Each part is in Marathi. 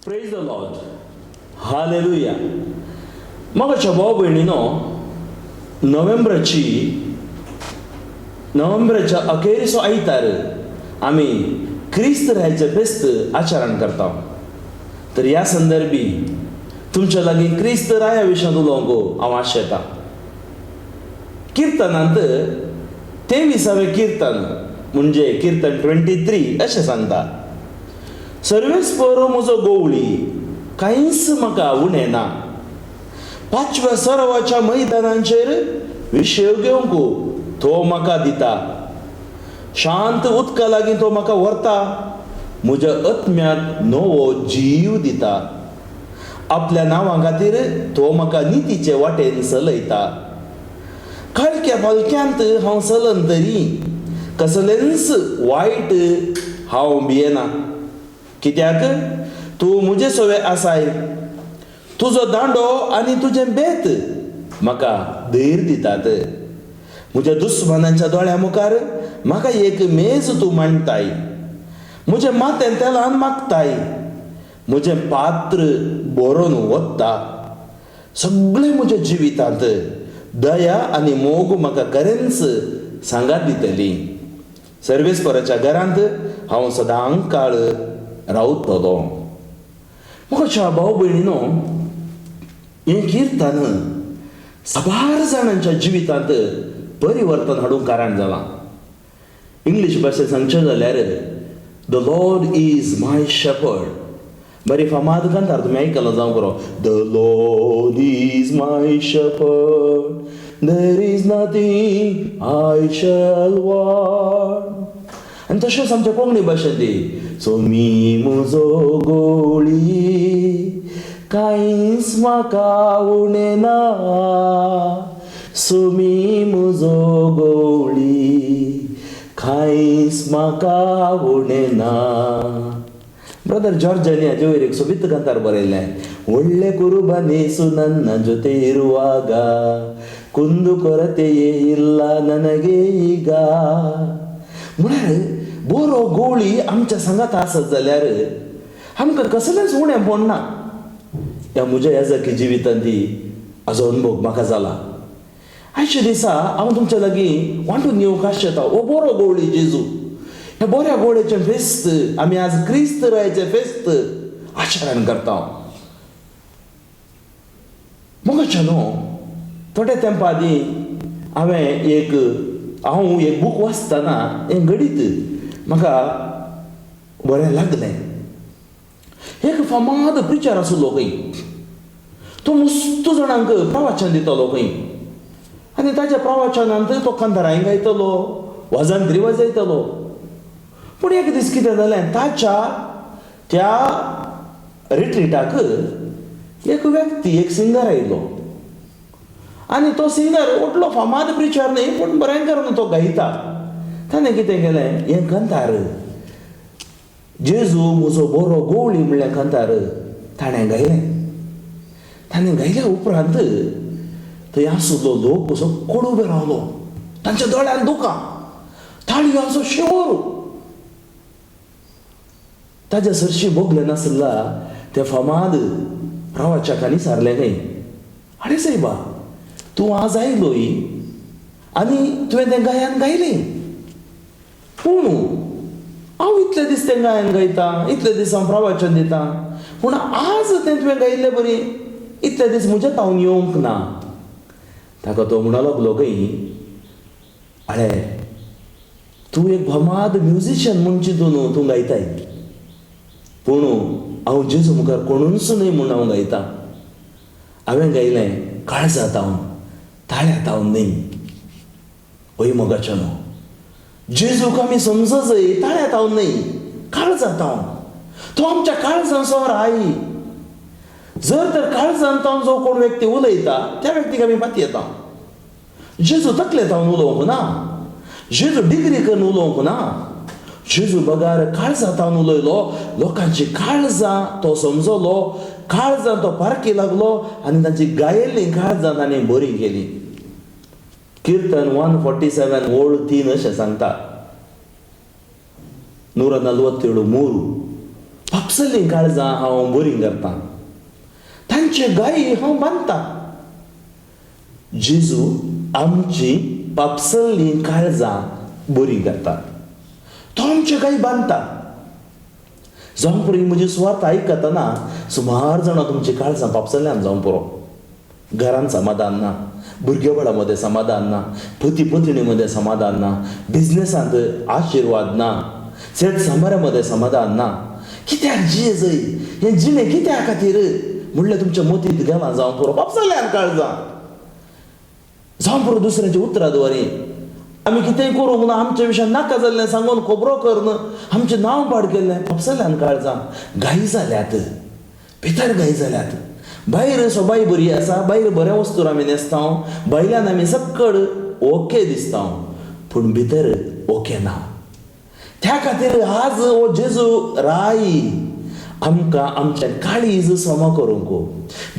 Praise the Lord. हालेलुया. मगाच्या भाऊ बहिणीनो, नोव्हेंबराच्या अखेरीचो आयतार आमी क्रिस्त राहायचे फेस्त आचरण करता. तर ह्या संदर्भी तुमच्या लागीं क्रिस्त राया विशयात उलोवंक हांव आशेता. किर्तनांत 23वें किर्तन म्हणजे किर्तन 23 अशें सांगता, सर्वेस परो म्हजो गोवळी, कांयच म्हाका उणें ना. 5व्या सरावाच्या मैदानांचेर विशय घेवंक तो म्हाका दिता. शांत उदका लागीं तो म्हाका व्हरता. म्हज्या आत्म्याक नवो जीव दिता. आपल्या नांवा खातीर तो म्हाका नितीचे वाटेन चलयता. काळक्या फालक्यांत हांव चलन तरी कसलेंच वायट हांव भियेना. कित्याक तूं म्हजे सोवे आसाय. तुजो दांडो आनी तुजें बेत म्हाका धैर्य दितात. म्हज्या दुस्मानांच्या दोळ्या मुखार म्हाका एक मेज तूं मांडटाय. म्हजें माथें तेलान मागताय. म्हजें पात्र भरून वता. सगळे म्हज्या जिवितांत दया आनी मोग म्हाका खरेंच सांगात दितली. सर्वेस्पराच्या घरांत हांव सदां काळ रावतलो. म्हाका भाऊ भयणीनो, हें किर्तन साबार जाणांच्या जिवितांत परिवर्तन हाडूंक कारण जालां. इंग्लीश भाशेंत सांगचें जाल्यार the lord is my shepherd. बरी फामाद कांतार तुमी आयकलो जावं बरो. The lord is my shepherd, there is nothing I shall want. आनी तशेंच आमच्या कोंकणी भाशेंत सोमी म्हजो गोवळी, कांयच म्हाका उणें ना. सोमी म्हजो गोवळी, कांयच म्हाका उणें ना. ब्रदर जॉर्जानी हाजे वयर एक सोबीत कांतार बरयल्लें. ಒಳ್ಳೆ ಕುರುಬನೇಸು ನನ್ನ ಜೊತೆ ಇರುವಾಗ ಕುಂದು ಕೊರತೆಯೇ ಇಲ್ಲ ನನಗೆ ಈಗ. म्हळ्यार बरो गोवळी आमच्या सांगात आसत जाल्यार आमकां कसलेंच उणें पडना. ह्या म्हज्या येजकी जिवितांत हाजो अनुभव म्हाका जाला. आयच्या दिसा हांव तुमच्या लागीं वांटून येवंक आशेता हो बरो गोवळी जेजू. ह्या बऱ्या गोवळेचें फेस्त आमी आज क्रिस्त रायाचें फेस्त आचरण करता. मगाच्या न्हू थोड्या तेंपा आदीं हांव एक बूक वाचतना हें घडीत म्हाका बरें लागलें. एक फामाद प्रिचर आसलो खंय. तो मस्त जाणांक प्रवचन दितालो खंय. आनी ताच्या प्रवचनांत तो कांतारांय गायतलो, वाजंत्री वाजयतलो. पूण एक दीस कितें जालें, ताच्या त्या रिट्रीटाक एक व्यक्ती, एक सिंगर आयलो. आनी तो सिंगर व्हडलो फामाद प्रिचर न्ही, पूण बरें करून तो गायता. ताणें कितें केलें, हें कांतार जेजू म्हजो बरो गोवळी म्हणलें कांतार ताणें गायलें. ताणें गायल्या उपरांत थंय आसलो लोक असो कोण उबे रावलो. तांच्या दोळ्यान दुकां, थाळयो असो शेवर. ताच्या सरशी भोगलें नासला त्या फामाद प्रवाचकांनी सारलें खंय, आरे सायबा तूं आज आयलोय आनी तुवें तें गायन गायलें. पूण हांव इतले दीस तें गायन गायता, इतले दीस हांव प्रवचन दितां, पूण आज तें तुवें गायल्लें बरी, इतले दीस म्हज्या तावन येवंक ना. ताका तो म्हणूंक लागलो खंय, आरे तूं एक फामाद म्युजिशियन म्हूण चिंतून तूं गायताय, पूण हांव जेजू मुखार कोणूच न्हय म्हूण हांव गायतां. हांवें गायलें काळजा तावन, ताळ्या तावन न्हय. पळय मोगाच्या न्हू, जेजूक आमी समजजय ताळ्या तावन न्हय, काळजा तावन. तो आमच्या काळजांचो राय. जर तर काळजान तावन जो कोण व्यक्ती उलयता त्या व्यक्तीक आमी पातयेता. जेजू तकले तावन उलोवंक ना. जेजू डिग्री करून उलोवंक ना. जेजू बगार काळजा तावन उलयलो. लोकांची काळजां तो समजलो, काळजां तो पारखी लागलो आनी तांची गायिल्लीं काळजां ताणें बरी केली. किर्तन 147 ओळ 3 अशें सांगता. 147 3 पापसली काळजां हांव बरी करतां, तांचे गायी हांव बांदतां. जेजू आमची पापसली काळजां बरी करता, तो आमचे गायी बांदता. जावं पुरो म्हजी सुवार्थ आयकतना सुमार जाणां तुमची काळजां पापसल्यान जावं पुरो. घरान समाधान ना, भुरगे बाळा मदें समाधान ना, पती पत्नी मदें समाधान ना, बिझनेसांत आशिर्वाद ना, शेत सामाऱ्या मदें समाधान ना. कित्याक जियेजय हें जिणें कित्या खातीर म्हणल्यार तुमच्या मतींत गेलां जावं पुरो पापसल्यान काळजां. जावं पुरो दुसऱ्यांची उतरां दवरी, आमी कितेंय करूंक ना, आमच्या विशयान नाका जाल्लें सांगून खबरो करन आमचें नांव पाड केल्लें पापसल्यान काळजां. गायी जाल्यात, भितर गायी जाल्यात. भायर सोबाय बरी आसा, भायर बऱ्या वस्तूर आमी न्हेसतांव, भायल्यान आमी सक्कड ओके दिसतांव, पूण भितर ओके ना. त्या खातीर आज हो जेजू राई आमकां आमचें काळीज सोमो करूंक,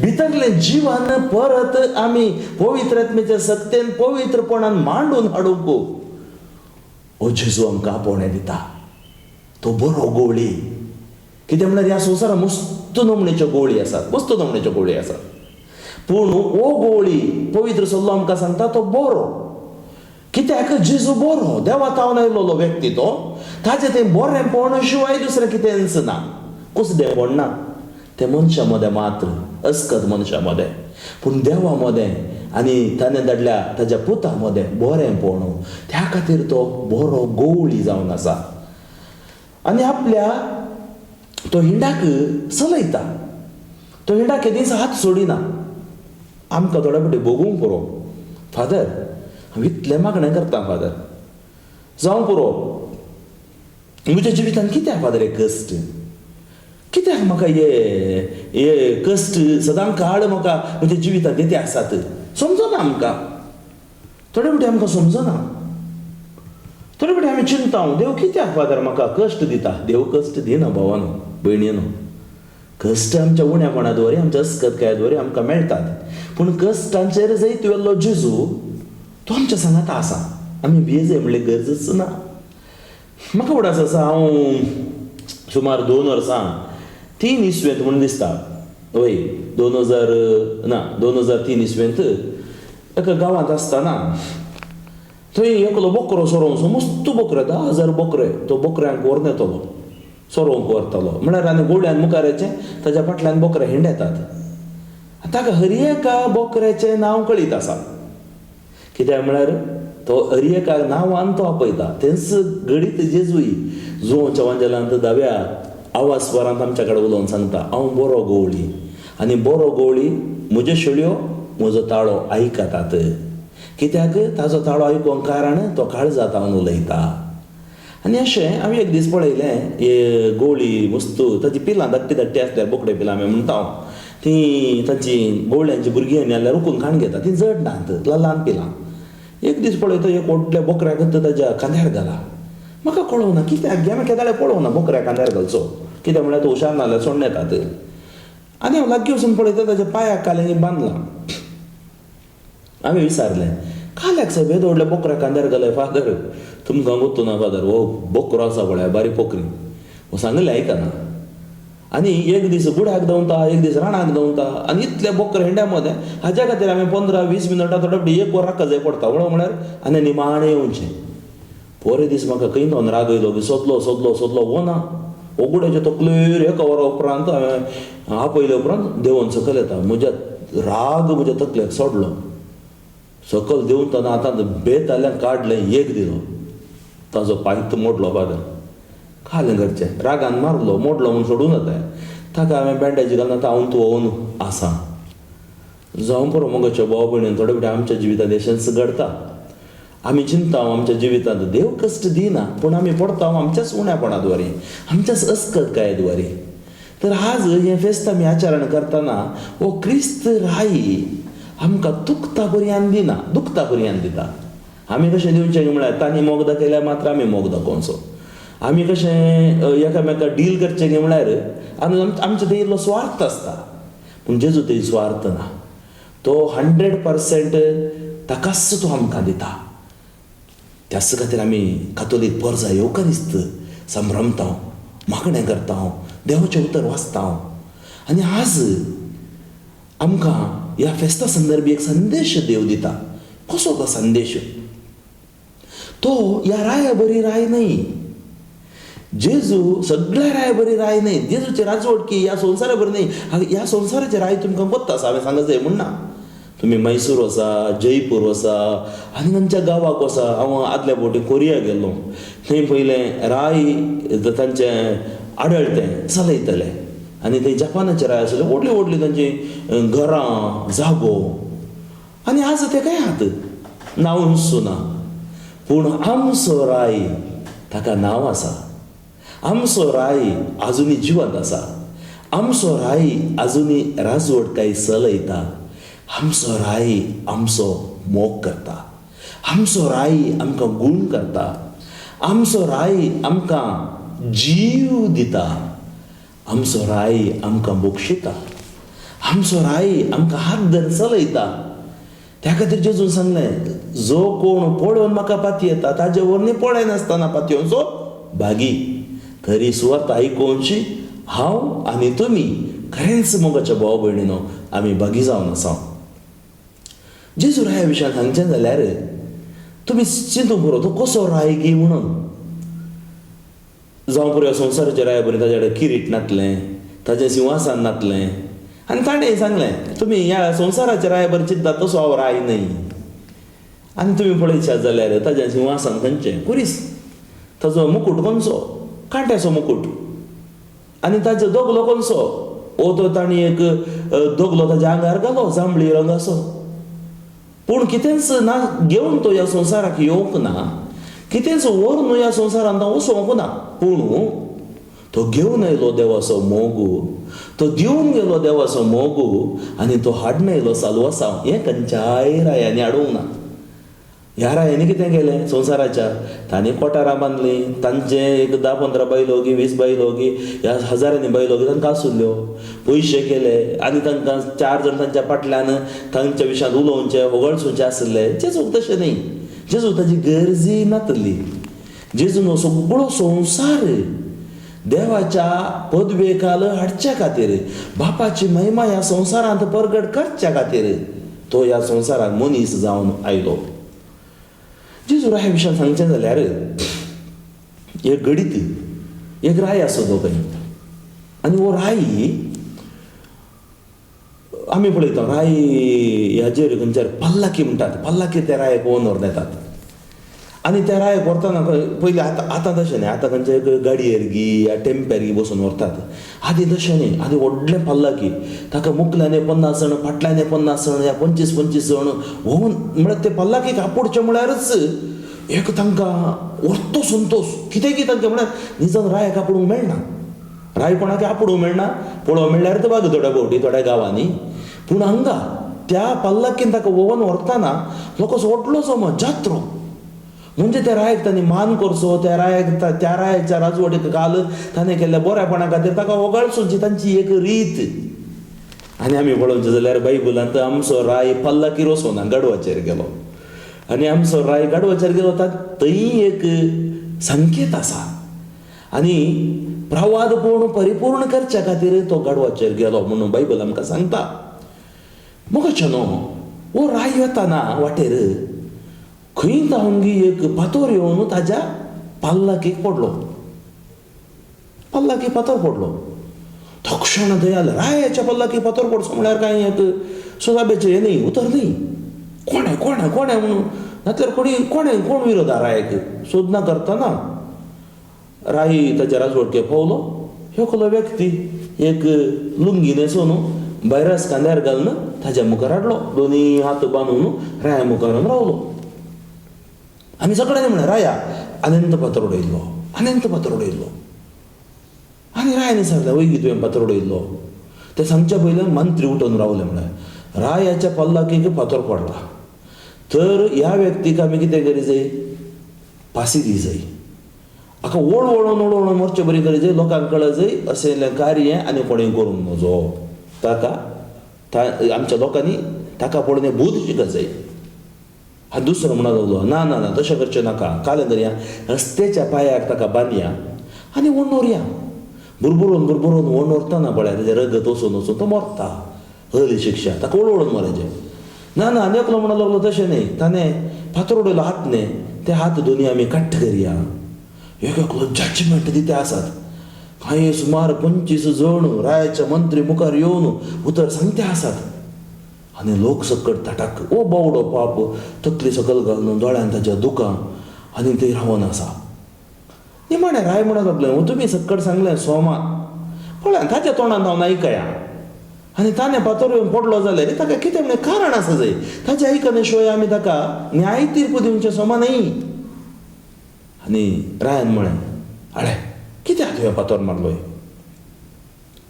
भितरलें जिवन परत आमी पवित्र आत्मेच्या सत्तेन पवित्रपणान मांडून हाडूंक हो जेजू आमकां आपोवणें दिता. तो बरो गोवळी. कितें म्हळ्यार ह्या संवसारांत मस्त नमणेच्यो गोवळी आसात, मस्त नमणेच्यो गोवळी आसात, पूण हो गोवळी पवित्र सल्लो आमकां सांगता तो बरो. कित्याक जेजू बरो, देवातावन आयिल्लो व्यक्ती तो, ताचें तें बरेंपण शिवाय दुसरें कितेंच ना, कुसडेपण ना. तें मनशा मदें मात्र, अस्कत मनशा मदें, पूण देवा मदें आनी ताणें धाडल्या ताच्या पुता मदें बरेंपण. त्या खातीर तो बरो गोवळी जावन आसा आनी आपल्या तो हिंडाक चलयता. तो हिंडाक हे दीस हात सोडिना. आमकां थोडे फावटी भोगूंक पुरो, फादर हांव इतलें मागणें करतां फादर, जावं पुरो म्हज्या जिवितांत कित्याक फादर हे कश्ट, कित्याक म्हाका हे कश्ट सदां काळ म्हाका म्हज्या जिवितांत येते आसात, समजना आमकां. थोडे फावटी आमकां समजना. थोडे फावटी आमी चिंतांव, देव कित्याक फादर म्हाका कश्ट दिता. देव कश्ट दिना भावानो भयणीनो. कश्ट आमच्या उण्यापणा द्वारे, आमच्या अस्कतकाया द्वारे आमकां मेळटात, पूण कश्टांचेर जैत वेल्लो जेजू तो आमच्या सांगात आसा. आमी भियेजय म्हणल्यार गरजच ना. म्हाका उडास आसा, हांव सुमार 2 वर्सां 3 इसवेंत म्हूण दिसता, वय 2003 इसवेंत एका गांवांत आसतना थंय एकलो बोकरो सोरोवचो, मस्त बोकरे, 10,000 बोकरे तो बोकऱ्यांक व्हरून येतलो, सोरोवंक व्हरतलो. म्हळ्यार आनी गोड्यान मुखार येचें, ताच्या फाटल्यान बोकरे हिंडतात. ताका हर एका बोकऱ्याचें नांव कळीत आसा. कित्याक म्हळ्यार तो हर एका नांवान तो आपयता. तेंच घडीत जेजूय जुंव चवंजलांत दाव्या आवाज स्वरांत आमच्या कडेन उलोवन सांगता, हांव बरो गोवळी आनी बरो गोवळी म्हज्यो शेळयो म्हजो ताळो आयकतात. कित्याक ताजो ताळो आयकोंक कारण तो काळजांतावन उलयता. आनी अशें हांवें एक दीस पळयलें, हे गोवळी मस्त ताची पिलां धाकटी धाकटी आसल्यार बोकडे पिलां आमी म्हणटा, ती ताची गोवळ्यांची भुरगीं जाल्यार रुकून खाण घेता, ती जड नात, ल्हान पिलां. एक दीस पळयता एक व्हडल्या बोकऱ्याक ताच्या खांद्यार घाला. म्हाका कळोना कित्याक गे, हांवें केदाळे पळोवना बोकऱ्या खांद्यार घालचो, कित्याक म्हळ्यार तो हुशार नाल्यार सोडून येतात. आनी हांव लागीं वचून पळयता ताच्या पांयाक काल्यांनी बांदलां. हांवें विचारलें, काल्याक सगळे व्हडल्या बोकऱ्या खांद्यार घालय फादर, तुमकां गुर्तू ना फादर, हो बोकरो आसा पळय बारीक पोकरी, हो सांगलें आयकना. आनी एक दीस गुड्याक देंवता, एक दीस राणाक देंवता, आनी इतले बोकरे हिंड्या मदें. हाच्या खातीर हांवें 15-20 मिनटां थोडे फावटी 1 वर राखा जाय पडटा, म्हळ्यार आनी निमाणें येवचें. परे दीस म्हाका खंय नोन राग येयलो की सोदलो हो ना. हो गुड्याच्या तकलेर 1 वरा उपरांत हांवें आपयले उपरांत देंवन सकयल येता. म्हज्या राग म्हज्या तकलेक सोडलो. सकयल देंवतना आतां बेताल्यान काडलें, एक दिलो, ताजो पांय मोडलो फादर. खालें घरचें, रागान मारलो, मोडलो म्हूण सोडून येता. ताका हांवें बँडेज घालून आतां हांव तुवून आसा. जावं पुरो मोगाच्या भाव भयणीन थोडे फावटी आमच्या जिवितांत अशेंच घडता. आमी चिंता आमच्या जिवितांत देव कश्ट दिना, पूण आमी पडटा आमच्याच उण्यापणा द्वारे, आमच्याच अस्कतकाये द्वारे. तर आज हें फेस्त आमी आचरण करतना हो क्रिस्त राई आमकां दुखता पर्यान दिना, दुखता पर्यान दिता. आमी कशें दिवचें म्हळ्यार तांणी मोग दाखयल्यार मात्र आमी मोग दाखोवचो. आमी कशें एकामेकाक डील करचें गे म्हळ्यार आनी आमचो थंय इल्लो स्वार्थ आसता, पूण जेजू थंय स्वार्थ ना. तो 100% ताकाच तो आमकां दिता. त्याच खातीर आमी कातोलीक परजा येवकारिस्त संभ्रमता, मागणें करता, देवाचें उतर वाचता हांव. आनी आज आमकां ह्या फेस्ता संदर्भी एक संदेश देव दिता. कसो तो संदेश? तो ह्या राया बरी राय न्ही. जेजू सगळ्या राय बरी राय न्ही. जेजूची राजवट ह्या संवसारा बरी न्ही. ह्या संवसाराची राय तुमकां पत्ता आसा, हांवें सांगत जाय म्हणना. तुम्ही मैसूर वसा, जयपूर वसा, आनी खंयच्या गांवाक वसा. हांव आदल्या फावटी कोरिया गेल्लो. थंय पयलें राय तांचें आडळतें चलयतले. आनी थंय जपानाची राय आसली, व्हडली व्हडली तांची घरां, जागो. आनी आज ते काय आहात, नांव सुना. पूण आमचो राय ताका नांव आसा. आमचो राय आजुनी जिवंत आसा. आमचो राय आजुनी राजवटकाय चलयता. आमचो राय आमचो मोग करता. आमचो राय आमकां गूण करता. आमचो राय आमकां जीव दिता. आमचो राय आमकां बक्षिता. आमचो राय आमकां हात धरून चलयता. त्या खातीर जेजून सांगलें, जो कोण पळोवन म्हाका पातयेता ताजे वरणी पळय नासतना पातयेवचो भागी. खरी सुवार्थ आयकोवची हांव आनी तुमी खरेंच मोगाच्या भाव भयणीनो आमी भागी जावन आसा. जेजू राया विशयान सांगचें जाल्यार तुमी चिंतूंक पुरो, तो कसो राय गी म्हणून. जावं पुरो संवसाराच्या राया बरी ताचे कडेन किरीट नातलें, ताचें सिंहासन नातलें. आनी ताणें सांगलें, तुमी ह्या संवसाराच्या राया बरी चिंतता तसो हांव राय न्ही. आनी तुमी पळयशात जाल्यार ताचें सिंहासन खंयचें कुरीस, ताचो मुकूट खंयचो, कांट्याचो मुकूट. आनी ताचो दोगलो खंयचो, तो ताणी एक दोगलो ताच्या आंगार घालो जांबळी रंगाचो. पूण कितेंच ना घेवन तो ह्या संवसाराक येवंक ना, कितेंच व्हरून ह्या संवसारांत तो वचोंक ना. पूण तो घेवन येयलो देवाचो मोग, तो दिवन गेलो देवाचो मोग, आनी तो हाडून येयलो सालवासांव. हें खंयच्याय रायांनी हाडूंक ना. ह्या रायांनी कितें केलें संवसाराच्या, तांणी कोठारां बांदलीं, तांचे एक 10-15 बायलो गी 20 बायलो गी ह्या हजारांनी बायलो गी तांकां आसुल्ल्यो, पयशे केले. आनी तांकां 4 जण तांच्या फाटल्यान तांच्या विशयांत उलोवचें होगळसूचें आसलें. जेजूक तशें न्ही. जेजू ताची गरजी नातली. जेजून हो सगळो संवसार देवाच्या पदवेखाल हाडच्या खातीर, बापाची महिमा ह्या संवसारांत परगट करच्या खातीर तो ह्या संवसारांत मनीस जावन आयलो. जेजू राया विशयान सांगचें जाल्यार एक घडीत एक राय आसो खंय. आनी हो राय आमी पळयता, राय ह्याचेर खंयच्यार पल्लाकी म्हणटात. पल्लाकी त्या रायाक ओनर नेतात. आनी त्या रायाक व्हरतना पयलीं आतां तशें न्ही. आतां खंयच्या गाडयेर गी या टेम्प्यार गी बसून व्हरतात. आदी तशें न्ही. आदी व्हडलें पल्लाकी, ताका मुखल्याने 50 जण, फाटल्याने 50 जण, या 25-25 जण व्होवन, म्हळ्यार ते पल्लाकीक आपोडचे म्हळ्यारच एक तांकां व्हरतो संतोश. कितें की तांकां म्हळ्यार निजन रायाक आपोडूंक मेळना. राय कोणाक आपोडूंक मेळना. पळोवंक मेळ्ळ्यार तर बाग थोड्या फावटी थोड्या गांवांनी. पूण हांगा त्या पल्लाकीन ताका व्होवन व्हरतना लोकांचो व्हडलो समज जात्रो. म्हणजे त्या रायाक तांणी मान करचो, त्या रायाच्या राजवटीक घाल ताणें केल्ल्या बऱ्यापणा खातीर ताका वगळसूची तांची एक रीत. आनी आमी पळोवचें जाल्यार बायबलांत आमचो राय पल्लाकीर वचोना, गाडवाचेर गेलो. आनी आमचो राय गाडवाचेर गेलो, थंय एक संकेत आसा. आनी प्रवादपूर्ण परिपूर्ण करच्या खातीर तो गाडवाचेर गेलो म्हणून बायबल आमकां सांगता. मोगाचें न्हू, हो राय येताना वाटेर खंय तांगी एक फातर येवन ताच्या पल्लाकीक पडलो. पल्लाकीक फातर पडलो. तक्षण दयाल रायाच्या पल्लाकीक फातर पडचो म्हळ्यार कांय एक सुदाबेचें हें न्ही, उतर न्ही. कोणे म्हणून नातल्यार कोण विरोध हा रायाक सोदना करतना राय ताच्या राजवटके पावलो. एकलो व्यक्ती एक लुंगी न्हेसून भायरास कांद्यार घालून ताच्या मुखार हाडलो. दोनी हात बांदून राया मुखारान रावलो. आनी सगळ्यांनी म्हळें, राया अनंत फातर उडयल्लो, अनंत फातर उडयल्लो. आनी रायानी सांगलें, वय तुवें फातर उडयल्लो. ते सांगच्या पयलीं मंत्री उठून रावले. म्हळ्यार रायाच्या पल्लाकीक फातर पडला, तर ह्या व्यक्तीक आमी कितें करी जाय, फाशी दी जाय. हाका ओळवून मरचे बरी करी जाय, लोकांक कळत जाय अशें कार्य आनी कोणें करूंक नजो. ताका आमच्या लोकांनी ताका पळोवन हें भूत शिकत जाय. हा दुसरो म्हणून लागलो, ना तशें करचें नाका. कालें धरया, रस्त्याच्या पांयाक ताका बांदया आनी व्हरून व्हरया. बुरबुरून वण उरतना पळय तेजे रगत वचून तो मरता. हली शिक्षा ताका ओळवून मरायचे ना आनी एकलो म्हणून लागलो तशें न्ही. ताणें फातर उडयलो हात न्ही, ते हात दोनी आमी काट्ट करया. एक एकलो जजमेंट दिते आसात. कांय सुमार 25 जण रायाच्या मंत्री मुखार येवन उतर सांगते आसात. आनी लोक सकट ताटाक ओ बावडो पाप तकली सकल घालून दोळ्यान ताच्या दुकां आनी थंय रावन आसा. निमाणें राय म्हणून लागलें तुमी सकट सांगलें सोमा पळय ताच्या तोंडान हांव आयकया. आनी ताणें फातर येवन पडलो जाल्यार ताका कितें म्हणून कारण आसा जाय. ताचे आयकना शिवाय आमी ताका न्याय तीर्प दिवचें सोमा न्ही. आनी रायन म्हळें आळे कित्याक तुवें फातर मारलोय.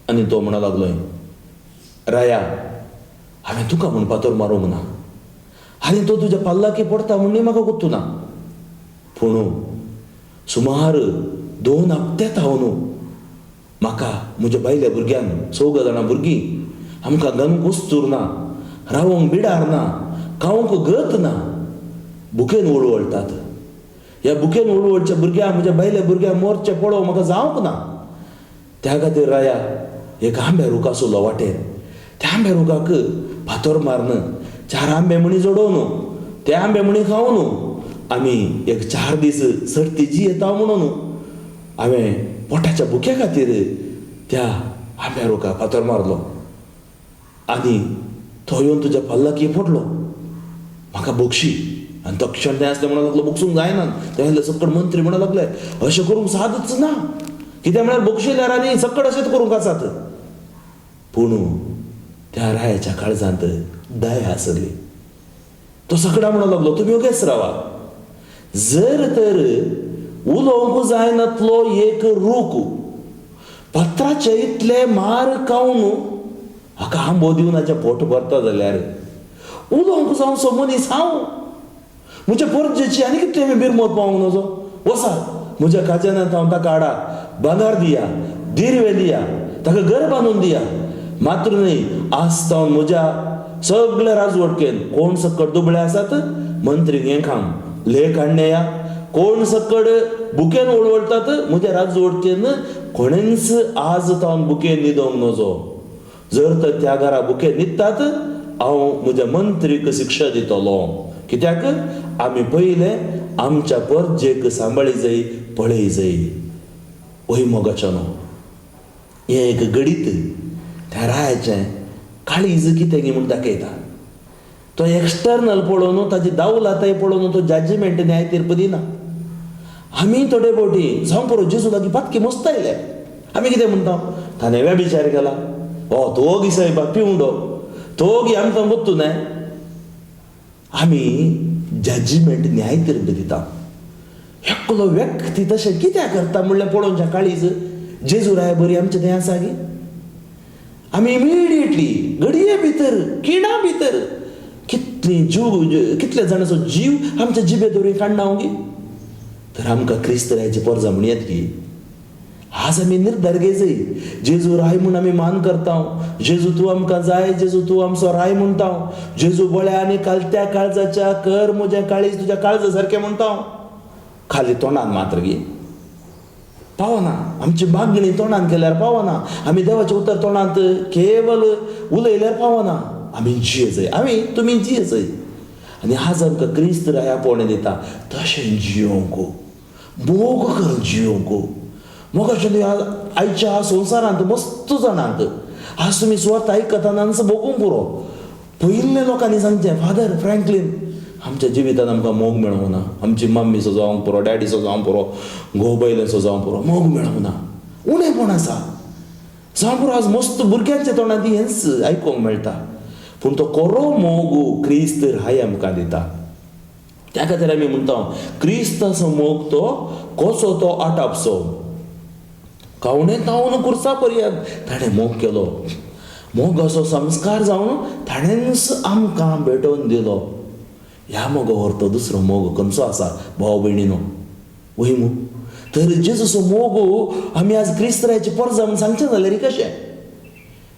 आनी तो म्हणूंक लागलोय राया हांवें तुका म्हूण फातर मारूंक ना आनी तो तुज्या पल्लाकी पडटा म्हूण म्हाका गुत्तू ना. पूण सुमार 2 हप्त्यात हांव न्हू म्हाका म्हज्या बायल्या भुरग्यांक 4 जाणां भुरगीं आमकां गंग उस्तूर ना, रावंक बिडार ना, खावंक गत ना, बुकेन वळवळटात. ह्या बुकेन वळवळच्या भुरग्यांक म्हज्या बायल्या भुरग्यांक मोरचे पळोवंक म्हाका जावंक ना. त्या खातीर राया एक आंब्या रूख आसलो वाटेर. त्या आंब्या रुखाक फातर मारन 4 आंबे मणी जोडोवन ते आंबे मणी खावन आमी एक 4 दीस सर्ती जियेता म्हणून हांवें पोटाच्या बुक्या खातीर त्या आंब्या रुखाक फातर मारलो. आनी तो येवन तुज्या पल्लाकी पडलो म्हाका बक्षी. आनी तो क्षण तें आसलें म्हणून लागलो बक्षूंक जायना. ते सकट मंत्री म्हणून लागले अशें करूंक सादच ना. कित्याक म्हळ्यार बक्षिल्यार आनी सकट अशेंच करूंक आसात. पूण त्या रायाच्या काळजांत दया आसली. तो सगळा म्हणूंक लागलो तुमी ओगेच रावा. जर तर उलोवंक जायनातलो एक रूख पत्राचे इतले मार खावन हाका आंबो दिवन हाचें पोट भरता जाल्यार उलोवंक जावन सो मनीस हांव म्हज्या परजेची आनी कितले बिरमोत पावूंक नजो. वसा म्हज्या खाज्यानांत हांव ताका हाडा, भांगर दिया, दिरवे दिया, ताका घर बांदून दिया. मात्र न्ही आस्तावन म्हज्या सगळ्या राजवटकेन कोण सकट दुबळे आसात मंत्रीक हें खाम लेख हाडणे या. कोण सकट बुकेन वळवळटात म्हज्या राजवटकेन कोणेंच आज तावन बुकेन न्हिदोंक नजो. जर तर त्या घरा बुकेन न्हिदतात हांव म्हज्या मंत्रीक शिक्षा दितलो. कित्याक आमी पयलें आमच्या परजेक सांबाळी जाय, पळय जाय. ओय मोगाच्यानो हें एक गडीत त्या रायाचें काळीज कितें गी म्हूण दाखयता. तो एक्सटर्नल पळोवन ताची दावलाताय पळोवन तो जजमेंट न्याय तीर्प दिना. आमी थोडे फावटी जावं पळय जेजू लागीं पातकी मस्तायले. आमी कितें म्हणटा ताणें व्यभिचार केला, हो तो गी सायबा पिवंडो, तो गी आमकां गुत्तू न्हय. आमी जजमेंट न्याय तीर्प दिता. एकलो व्यक्ती तशें कित्याक करता म्हणल्यार पळोवच्या काळीज जेजू राया बरी आमचें थंय आसा गी. आमी इमिडिएटली घडये भितर किणा भितर कितले जाणांचो जीव आमच्या जिबे धरून काडना गी. तर आमकां क्रिस्त रायाची परजा म्हण येत गी. आज आमी निर्धार घे जाय जेजू राय म्हूण आमी मान करता. जेजू तूं आमकां जाय, जेजू तूं आमचो राय म्हणटा. जेजू बळ्या आनी कालत्या काळजाच्या कर म्हजें काळीज तुज्या काळजा सारकें म्हणटा. खाली तोंडान मात्र गे पावना. आमची मागणी तोंडान केल्यार पावना. आमी देवाचें उतर तोंडांत केवल उलयल्यार पावना. आमी जिये जाय, आमी तुमी जिये जाय. आनी आज आमकां क्रिस्त राया पोवणें दिता तशें जियोंक, मोग करून जियोंक. मोगाचें आयच्या संवसारांत मस्त जाणांक आज तुमी स्वत आयकतना भोगूंक पुरो. पयले लोकांनी सांगचें फादर फ्रँकलीन आमच्या जिवितांत आमकां मोग मेळूंक ना. आमची मम्मीचो जावंक पुरो, डॅडीचो जावंक पुरो, घोव बैलेचो जावंक पुरो, मोग मेळूंक ना. उणेंपण आसा जावं पुरो. आज मस्त भुरग्यांच्या तोंडांत हेंच आयकूंक मेळटा. पूण तो खरो मोग क्रिस्त राय आमकां दिता. त्या खातीर आमी म्हणटा क्रिस्ताचो मोग तो कसो तो आटापसो. कावणे तावन कुर्सा पर्यंत ताणें मोग केलो. मोग असो संस्कार जावन ताणेंच आमकां भेटोवन दिलो. ह्या मोगा व्हरतो दुसरो मोग खंयचो आसा भाव भयणीनो वय मू. तर जेजूचो मोग आमी आज क्रिस्त रायाची परजा म्हूण सांगचें जाल्यार कशें.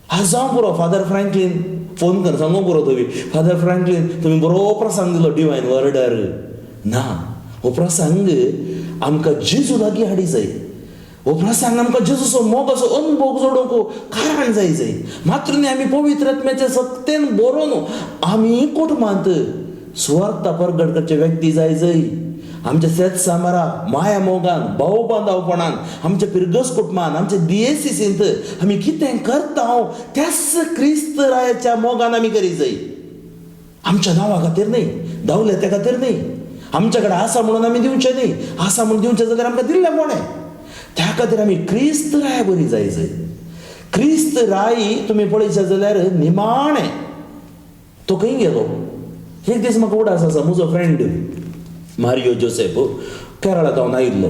आज जावं पुरो फादर फ्रँकलीन फोन कर सांगूंक पुरो तुमी फादर फ्रँकलीन तुमी बरो प्रसंग दिलो डिवायन वर्डार. ना हो प्रसंग आमकां जेजू लागीं हाडी जाय. हो प्रसंग आमकां जेजूचो मोग असो अनुभव जोडूंक कारण जाय मात्र न्ही आमी पवित्र आत्म्याच्या सक्तेन बरोवन आमी कुटुंबांत सुवार्ता प्रगट करचे व्यक्ती जाय आमच्या शेत सामारा माया मोगान भाव बांदावपणान आमच्या पिरगस कुटुंबान आमच्या दियेसीसींत आमी कितें करता त्याच क्रिस्त रायाच्या मोगान आमी करी जाय. आमच्या नांवा खातीर न्ही, दौलते खातीर न्ही, आमच्या कडेन आसा म्हणून आमी दिवचें न्ही. आसा म्हणून दिवचें जाल्यार आमकां दिल्लें कोणें? त्या खातीर आमी क्रिस्त राय बरी जाय. क्रिस्त राई तुमी पळयशे जाल्यार निमाणें तो खंय गेलो. एक दीस म्हाका उडास आसा, म्हजो फ्रेंड मारियो जोसेफ केरळांत जावन आयिल्लो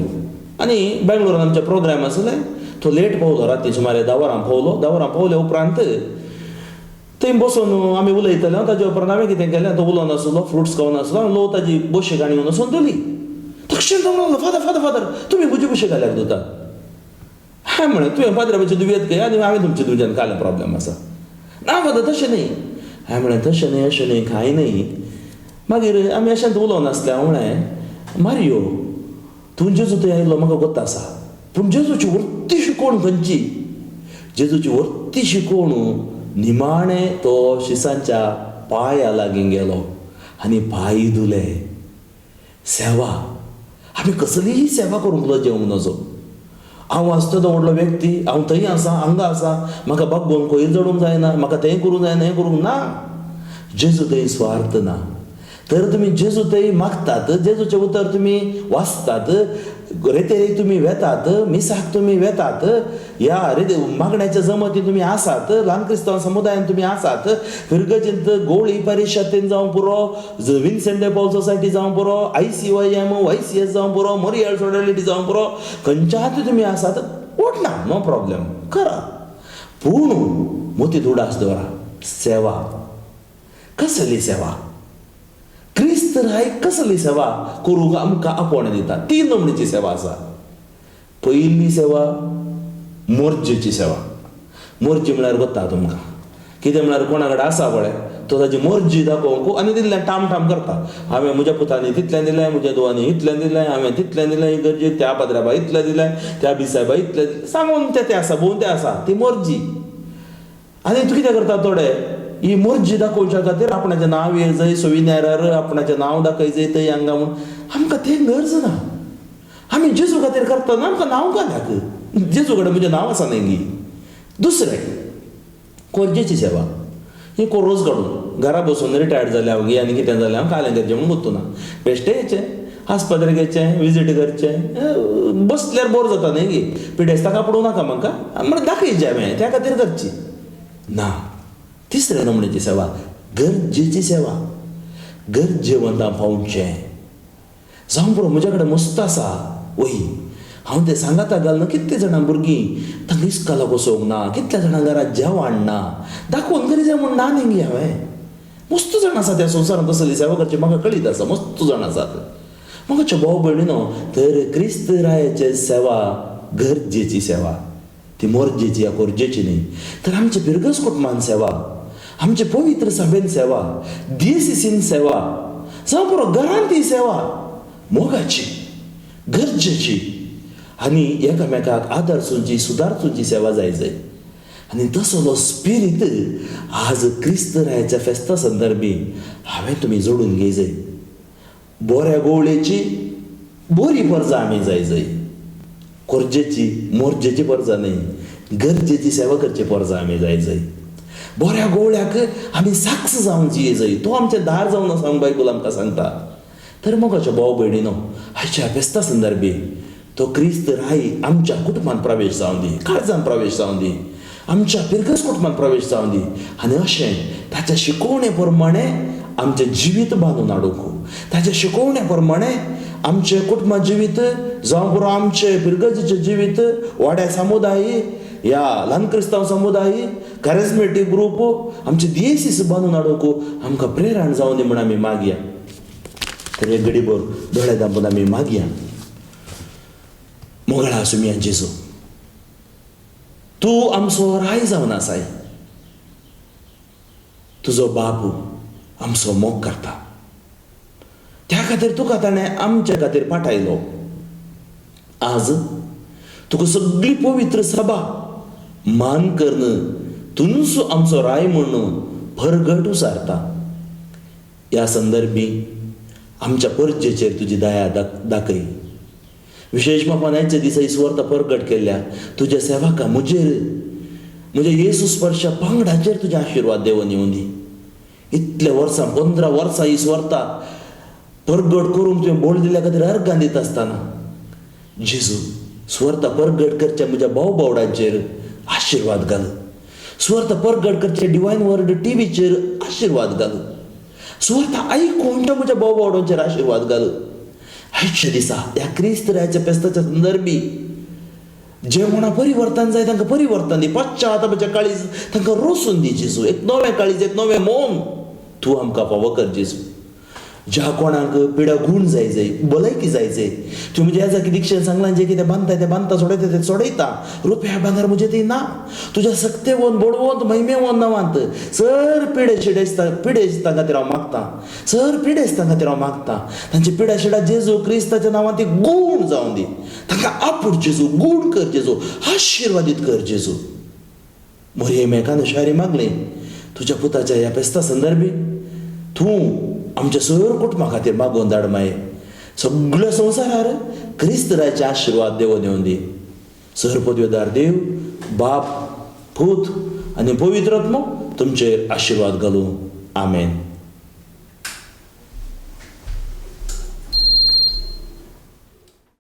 आनी बेंगलोरान आमचे प्रोग्राम आसले. तो लेट पावलो, राती सुमारे 10 वरां पावलो. 10 वरां पावले उपरांत थंय बसून आमी उलयताले. ताजे उपरांत हांवें कितें केलें, तो उलोवन आसलो, फ्रुट्स खावन आसलो, हांवें लो ताजी बशीक आनी वचून दिली. तक्षण तो म्हणलो, फादर तुमी म्हजी बशीक घाल्याक दिता. हांवें म्हळें तुवें पाद्राबाची दुयेंत घे आनी हांवें तुमचे दुयेंत कांय प्रॉब्लेम आसा. ना फादर तशें न्ही. हांवें म्हळें तशें न्ही, अशें न्ही, कांय न्ही. मागीर आमी अशेंच उलोवन आसले. हांव म्हळें मारियो तूं जेजू थंय आयिल्लो म्हाका गोत आसा, पूण जेजूची वर्ती शिकोवण खंयची? जेजूची वर्ती शिकोवण निमाणें तो शिसांच्या पांया लागीं गेलो आनी पांय धुले. सेवा आमी कसलीय सेवा करूंक जेवंक नजो. हांव आसता तो व्हडलो व्यक्ती, हांव थंय आसा, हांगा आसा, म्हाका बागोवन कोयर जडूंक जायना, म्हाका तें करूंक जायना, हें करूंक ना. जेजू थंय स्वार्थ ना. तर तुमी जेजू थंय मागतात, जेजूचें उतर तुमी वाचतात, रेतेरेक तुमी वेतात, मिसाक तुमी वेतात, ह्या मागण्याच्या जमती तुमी आसात, ल्हान क्रिस्तांव समुदायान तुमी आसात, फिरगजींत गोवळी परिशदेन जावं पुरो, विन्सेंट डे पॉल सोसायटी जावं पुरो, ICYM YCS जावं पुरो, मोरियल सॉलिडारिटी जावं पुरो, खंयच्यात तुमी आसात, ओटना, नो प्रॉब्लेम, करा. पूण मोतीत उडास दवरा. सेवा कसली सेवा? क्रिस्त राय कसली सेवा करूंक आमकां आपोवणें दिता? 3 नमणेची सेवा आसा. पयली सेवा मोर्जेची सेवा. मोर्जी म्हळ्यार कोत्ता तुमकां कितें म्हळ्यार कोणा कडेन आसा पळय तो ताची मोर्जी दाखोवंक आनी दिल्लें टाम करता. हांवें म्हज्या पुतांनी तितलें दिलें, म्हज्या धुवांनी इतलें दिलें, हांवें तितलें दिलें, इगर्जेक त्या पाद्राबा इतलें दिलें, त्या बिसायबा इतलें दिलें, सांगून तें आसा, भोवून तें आसा, ती मोर्जी. आनी तूं कितें करता थोडे ही मोर्जी दाखोवच्या खातीर आपणाचें नांव येय जाय, सोविन्यारार आपणाचें नांव दाखय जाय थंय हांगा म्हूण. आमकां तें गरज ना. आमी जेजू खातीर करतना आमकां नांव घाल्याक. जेजू कडेन म्हजें नांव आसा न्ही. दुसरें कोरजेची सेवा. ही कोरोस काडून घरा बसून रिटायर्ड जालें हांव गे आनी कितें जालें हांव कालें करचें म्हणून गुंतूना. बेश्टेचें आस्पत्रेक येचें, विजीट करचें, बसल्यार बोर जाता न्ही गे. पिडेस्ताक आपडूं नाका म्हाका म्हणून दाखयचें हांवें, त्या खातीर करची ना. तिसऱ्या नमणेची सेवा गरजेची सेवा. गरजेवंतां पावचें जावं पुरो. म्हज्या कडेन मस्त आसा वही, हांव तें सांगाता घालना. कितले जाणां भुरगीं तांकां इस्काला बसोवंक ना, कितल्या जाणां घरांत जेवण ना, दाखोवन करी जाय म्हूण ना न्ही गे. हांवें मस्त जाण आसा त्या संवसारांत तसली सेवा करची म्हाका कळीत आसा. मस्त जाण आसात म्हाका भाव भयणीनो. तर क्रिस्त रायाची सेवा गरजेची सेवा, ती मोर्जेची या कोरजेची न्ही. तर आमच्या पिरगस कुटुंबान सेवा, आमचे पवित्र सभेन सेवा, दियेसीसीन सेवा, जावं पुरो घरांत ही सेवा मोगाची, गरजेची आनी एकामेकाक आदारसूची, सुदारसूची सेवा जाय. आनी तसलो स्पिरीट आज क्रिस्त रायाच्या फेस्ता संदर्भी हांवें तुमी जोडून घेय. बऱ्या गोवळेची बरी परजा आमी जाय. कोरजेची मोर्जेची परजा न्ही, गरजेची सेवा करची परजा आमी जाय. बऱ्या गोवळ्याक आमी साक्ष जावन जिये जाय. तो आमचें दार जावन आसा बायबल आमकां सांगता. तर मोगाच्या भाव भयणीनो, हाच्या फेस्ता संदर्भी तो क्रिस्त राय आमच्या कुटुंबांत प्रवेश जावं दी, काळजांत प्रवेश जावं दी, आमच्या पिरगस कुटुंबांत प्रवेश जावं दी. आनी अशें ताच्या शिकोवणे प्रमाणे आमचें जिवीत बांदून हाडूंक, ताच्या शिकोवणे प्रमाणे आमचें कुटुंब जिवीत जावं पुरो आमचें पिरगजीचें जिवीत, वाड्या समुदाय, ह्या ल्हान क्रिस्तांव समुदाय, कॅरिझमॅटीक ग्रूप, आमचे दियेसीस बांदून हाडूंक आमकां प्रेरण जावं दी म्हूण आमी मागया. तर एक घडीभर दोळे धांपून आमी मागया. मोगळा आसूं मियां जेजू, तूं आमचो राय जावन आसाय. तुजो बाबू आमचो मोग करता. त्या खातीर तुका ताणें आमचे खातीर पाठयलो. आज तुका सगळी पवित्र सभा मान करणं तुनसो आमचो राय म्हणून परगट उसारता. या संदर्भी आमच्या परजेचेर तुजी दया दाखय. विशेष मापानाच्या दिसा इस्वर्ता परगट केल्ल्या तुझ्या सेवका म्हज्या येसू स्पर्शा पांगडाचेर तुझे आशीर्वाद देवन येवं दी. इतल्या वर्सां 15 वर्सां इस्वर्ता परगट करून तुवें बोल दिल्या खातीर अर्गां दिता आसतना जेजू स्वर्ता परगट करच्या म्हज्या भाव भावडांचेर आशीर्वाद घाल. स्वर्ता परगट करच्या डिवायन वर्ड टीव्हीचेर आशीर्वाद घाल. स्वर्ता आयकोंच्या म्हज्या भाव भावडांचेर आशीर्वाद घाल. आयच्या दिसा ह्या क्रिस्तराच्या फेस्ताच्या संदर्भी जे म्हणा परिवर्तन जाय तांकां परिवर्तन दी. पश्चातापाच्या काळीज तांकां रोसून दी जेजू. एक नवें काळीज, एक नवें मोन तूं आमकां फावो कर जेजू. ज्या कोणाक पिडा गूण जाय भलायकी जाय तूं म्हणजे ह्या दिक्षेन सांगलां जे कितें बांदता तें बांदता, सोडयता तें सोडयता. रुपया भांगर म्हणजे ती ना. तुज्या सक्तेवंत बोडवंत महिमेवंत नांवांत सर पिडे तांकां खातीर हांव मागतां. सर पिडेस तांकां खातीर हांव मागतां. तांची पिडा शिडा जेजू क्रिस्ताच्या नांवांत ती गूण जावन दी. तांकां आपूट जेजू गूण कर जेजू. आशिर्वादीत कर जेजू. मोरये मेकान शारी मागलें तुज्या पुताच्या ह्या फेस्ता संदर्भी तूं आमच्या सगळ्या कुटुंबा खातीर मागोवन धाड माये. सगळ्या संवसारार क्रिस्तराचे आशिर्वाद देवन येवन दी. सर पदवेदार देव बाप पूत आनी पवित्र आत्मो तुमचेर आशिर्वाद घालूं. आमेन.